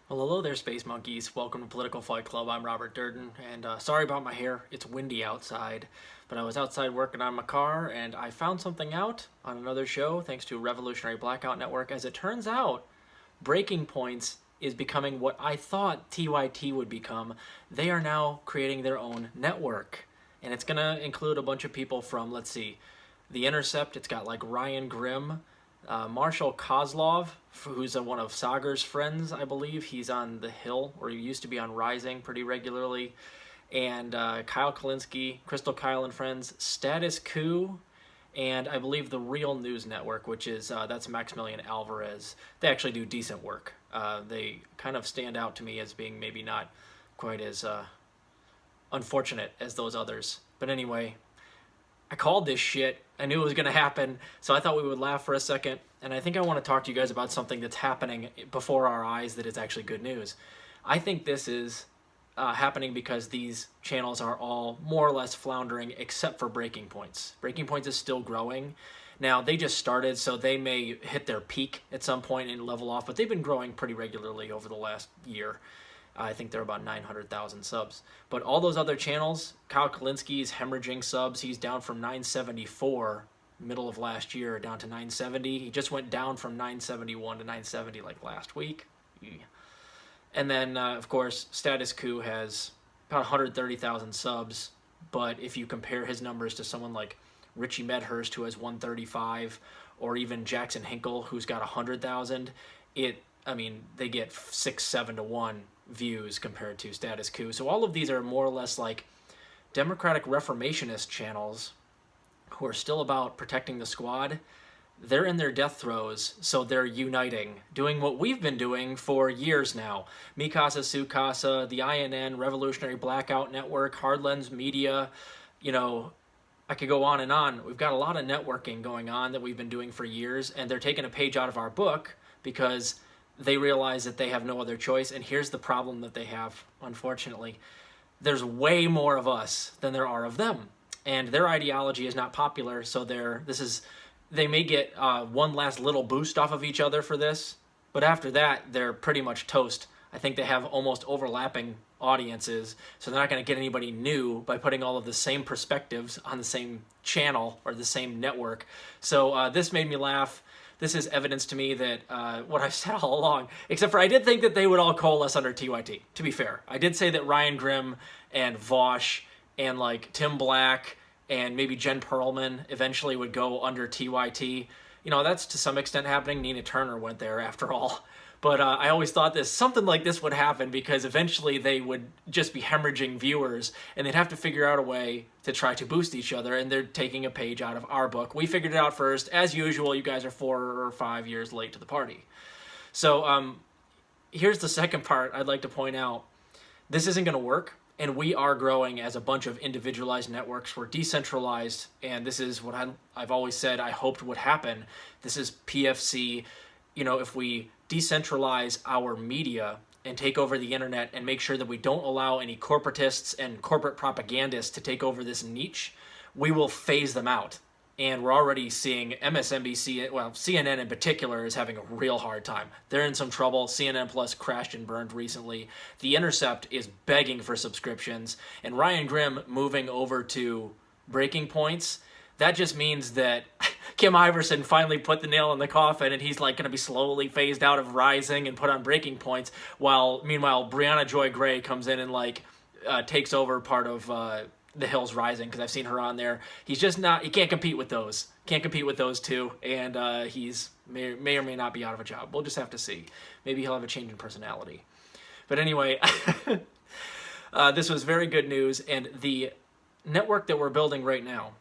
Well, hello there, Space Monkeys. Welcome to Political Fight Club. I'm Robert Durden, and sorry about my hair. It's windy outside, but I was outside working on my car, and I found something out on another show thanks to Revolutionary Blackout Network. As it turns out, Breaking Points is becoming what I thought TYT would become. They are now creating their own network, and it's going to include a bunch of people from, let's see, The Intercept. It's got like Ryan Grimm, Marshall Kozlov, who's one of Sagar's friends, I believe. He's on The Hill, or he used to be on Rising pretty regularly. And Kyle Kalinske, Crystal Kyle and Friends, Status Coup, and I believe the Real News Network, which is that's Maximilian Alvarez. They actually do decent work. They kind of stand out to me as being maybe not quite as unfortunate as those others. But anyway, I called this shit. I knew it was going to happen, so I thought we would laugh for a second. And I think I want to talk to you guys about something that's happening before our eyes that is actually good news. I think this is happening because these channels are all more or less floundering except for Breaking Points. Breaking Points is still growing. Now, they just started, so they may hit their peak at some point and level off, but they've been growing pretty regularly over the last year. I think they're about 900,000 subs. But all those other channels, Kyle Kalinske is hemorrhaging subs. He's down from 974 middle of last year down to 970. He just went down from 971 to 970 like last week. And then, of course, Status Coup has about 130,000 subs. But if you compare his numbers to someone like Richie Medhurst, who has 135, or even Jackson Hinkle, who's got 100,000, they get 6, 7 to 1 views compared to Status Coup. So all of these are more or less like Democratic Reformationist channels who are still about protecting the squad. They're in their death throes, so they're uniting, doing what we've been doing for years now. Mikasa Sukasa, the INN, Revolutionary Blackout Network, Hardlens Media, I could go on and on. We've got a lot of networking going on that we've been doing for years, and they're taking a page out of our book because they realize that they have no other choice. And here's the problem that they have, unfortunately. There's way more of us than there are of them. And their ideology is not popular, so they may get one last little boost off of each other for this, but after that, they're pretty much toast. I think they have almost overlapping audiences, so they're not going to get anybody new by putting all of the same perspectives on the same channel or the same network. So this made me laugh. This is evidence to me that what I've said all along, except for I did think that they would all coalesce under TYT, to be fair. I did say that Ryan Grimm and Vosh and like Tim Black and maybe Jen Perlman eventually would go under TYT. That's to some extent happening. Nina Turner went there after all. But I always thought something like this would happen because eventually they would just be hemorrhaging viewers and they'd have to figure out a way to try to boost each other, and they're taking a page out of our book. We figured it out first. As usual, you guys are 4 or 5 years late to the party. So here's the second part I'd like to point out. This isn't going to work. And we are growing as a bunch of individualized networks. We're decentralized, and this is what I've always said I hoped would happen. This is PFC. If we decentralize our media and take over the internet and make sure that we don't allow any corporatists and corporate propagandists to take over this niche, we will phase them out. And we're already seeing MSNBC, well, CNN in particular, is having a real hard time. They're in some trouble. CNN Plus crashed and burned recently. The Intercept is begging for subscriptions. And Ryan Grimm moving over to Breaking Points, that just means that Kim Iverson finally put the nail in the coffin, and he's like going to be slowly phased out of Rising and put on Breaking Points, while meanwhile Brianna Joy Gray comes in and takes over part of The Hill's Rising, because I've seen her on there. He's just not, he can't compete with those. Can't compete with those two, and he's may or may not be out of a job. We'll just have to see. Maybe he'll have a change in personality. But anyway, this was very good news, and the network that we're building right now,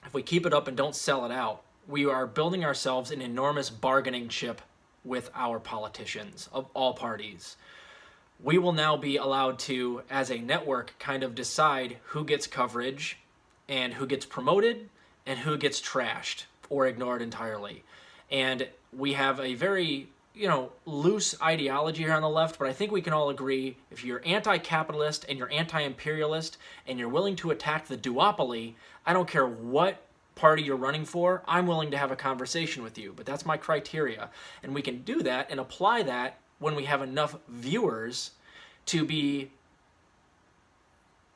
if we keep it up and don't sell it out, we are building ourselves an enormous bargaining chip with our politicians of all parties. We will now be allowed to, as a network, kind of decide who gets coverage and who gets promoted and who gets trashed or ignored entirely. And we have a very, loose ideology here on the left, but I think we can all agree if you're anti-capitalist and you're anti-imperialist and you're willing to attack the duopoly, I don't care what party you're running for, I'm willing to have a conversation with you. But that's my criteria. And we can do that and apply that when we have enough viewers to be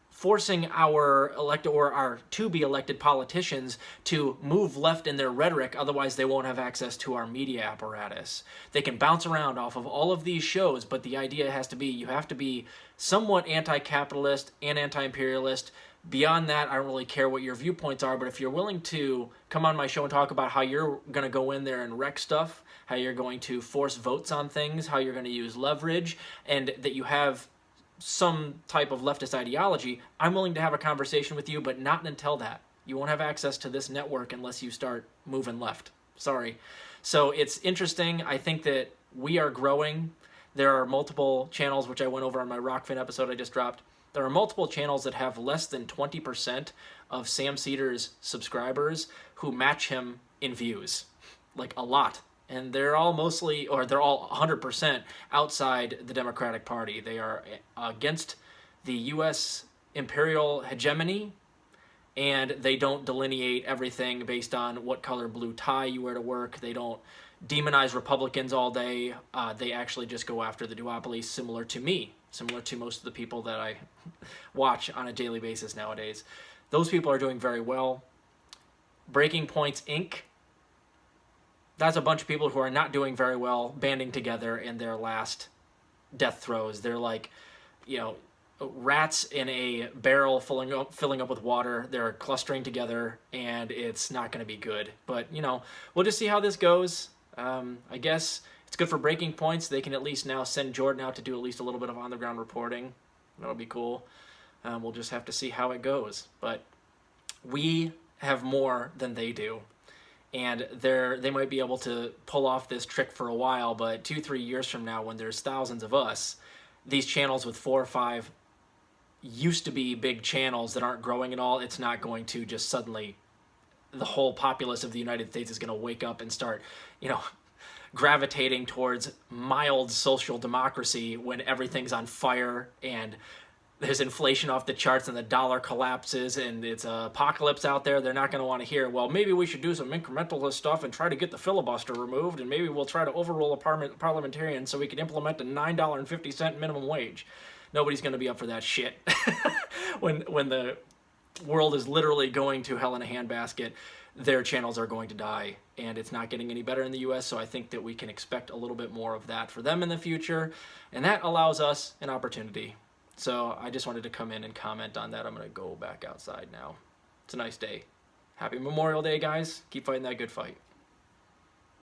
forcing our elected or our to-be elected politicians to move left in their rhetoric, otherwise they won't have access to our media apparatus. They can bounce around off of all of these shows, but the idea has to be you have to be somewhat anti-capitalist and anti-imperialist. Beyond that, I don't really care what your viewpoints are, but if you're willing to come on my show and talk about how you're going to go in there and wreck stuff, how you're going to force votes on things, how you're going to use leverage, and that you have some type of leftist ideology, I'm willing to have a conversation with you, but not until that. You won't have access to this network unless you start moving left. Sorry. So it's interesting. I think that we are growing. There are multiple channels, which I went over on my Rockfin episode I just dropped. There are multiple channels that have less than 20% of Sam Seder's subscribers who match him in views. Like a lot. And they're all mostly, or they're all 100% outside the Democratic Party. They are against the U.S. imperial hegemony, and they don't delineate everything based on what color blue tie you wear to work. They don't demonize Republicans all day. They actually just go after the duopoly, similar to me, similar to most of the people that I watch on a daily basis nowadays. Those people are doing very well. Breaking Points Inc., that's a bunch of people who are not doing very well banding together in their last death throes. They're like, rats in a barrel filling up with water. They're clustering together, and it's not going to be good. But, we'll just see how this goes. I guess it's good for Breaking Points. They can at least now send Jordan out to do at least a little bit of on-the-ground reporting. That'll be cool. We'll just have to see how it goes. But we have more than they do. And they might be able to pull off this trick for a while, but 2-3 years from now, when there's thousands of us, these channels with 4 or 5 used to be big channels that aren't growing at all, it's not going to just suddenly, the whole populace of the United States is going to wake up and start, gravitating towards mild social democracy when everything's on fire and there's inflation off the charts and the dollar collapses and it's an apocalypse out there. They're not going to want to hear, well, maybe we should do some incrementalist stuff and try to get the filibuster removed, and maybe we'll try to overrule a parliamentarian so we can implement a $9.50 minimum wage. Nobody's going to be up for that shit. when the world is literally going to hell in a handbasket, their channels are going to die, and it's not getting any better in the U.S., so I think that we can expect a little bit more of that for them in the future, and that allows us an opportunity. So I just wanted to come in and comment on that. I'm going to go back outside now. It's a nice day. Happy Memorial Day, guys. Keep fighting that good fight.